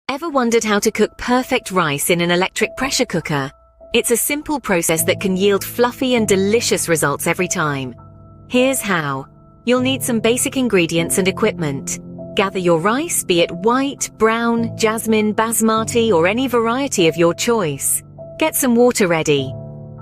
Ever wondered how to cook perfect rice in an electric pressure cooker? It's a simple process that can yield fluffy and delicious results every time. Here's how. You'll need some basic ingredients and equipment. Gather your rice, be it white, brown, jasmine, basmati, or any variety of your choice. Get some water ready.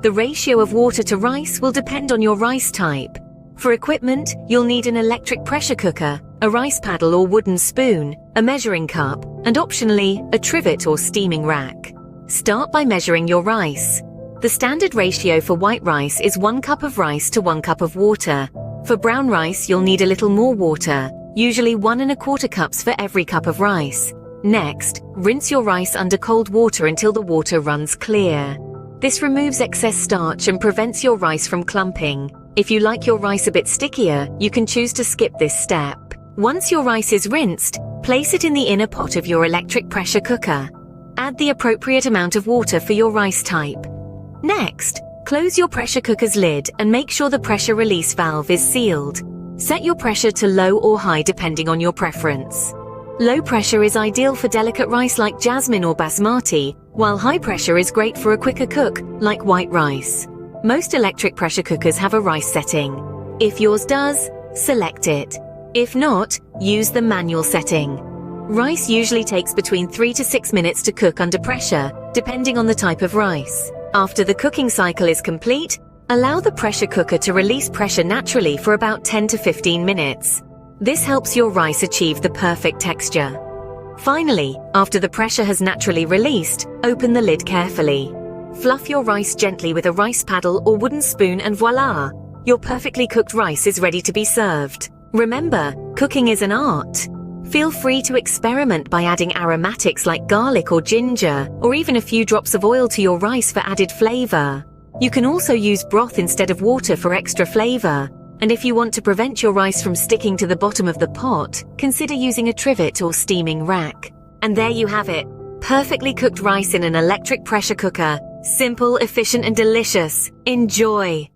The ratio of water to rice will depend on your rice type. For equipment, you'll need an electric pressure cooker, a rice paddle or wooden spoon, a measuring cup, and optionally, a trivet or steaming rack. Start by measuring your rice. The standard ratio for white rice is 1 cup of rice to 1 cup of water. For brown rice, you'll need a little more water, usually 1¼ cups for every cup of rice. Next, rinse your rice under cold water until the water runs clear. This removes excess starch and prevents your rice from clumping. If you like your rice a bit stickier, you can choose to skip this step. Once your rice is rinsed, place it in the inner pot of your electric pressure cooker. Add the appropriate amount of water for your rice type. Next, close your pressure cooker's lid and make sure the pressure release valve is sealed. Set your pressure to low or high depending on your preference. Low pressure is ideal for delicate rice like jasmine or basmati, while high pressure is great for a quicker cook like white rice. Most electric pressure cookers have a rice setting. If yours does, select it. If not, use the manual setting. Rice usually takes between 3 to 6 minutes to cook under pressure, depending on the type of rice. After the cooking cycle is complete, allow the pressure cooker to release pressure naturally for about 10 to 15 minutes. This helps your rice achieve the perfect texture. Finally, after the pressure has naturally released, open the lid carefully. Fluff your rice gently with a rice paddle or wooden spoon and voila! Your perfectly cooked rice is ready to be served. Remember, cooking is an art. Feel free to experiment by adding aromatics like garlic or ginger, or even a few drops of oil to your rice for added flavor. You can also use broth instead of water for extra flavor. And if you want to prevent your rice from sticking to the bottom of the pot, consider using a trivet or steaming rack. And there you have it. Perfectly cooked rice in an electric pressure cooker. Simple, efficient, and delicious. Enjoy!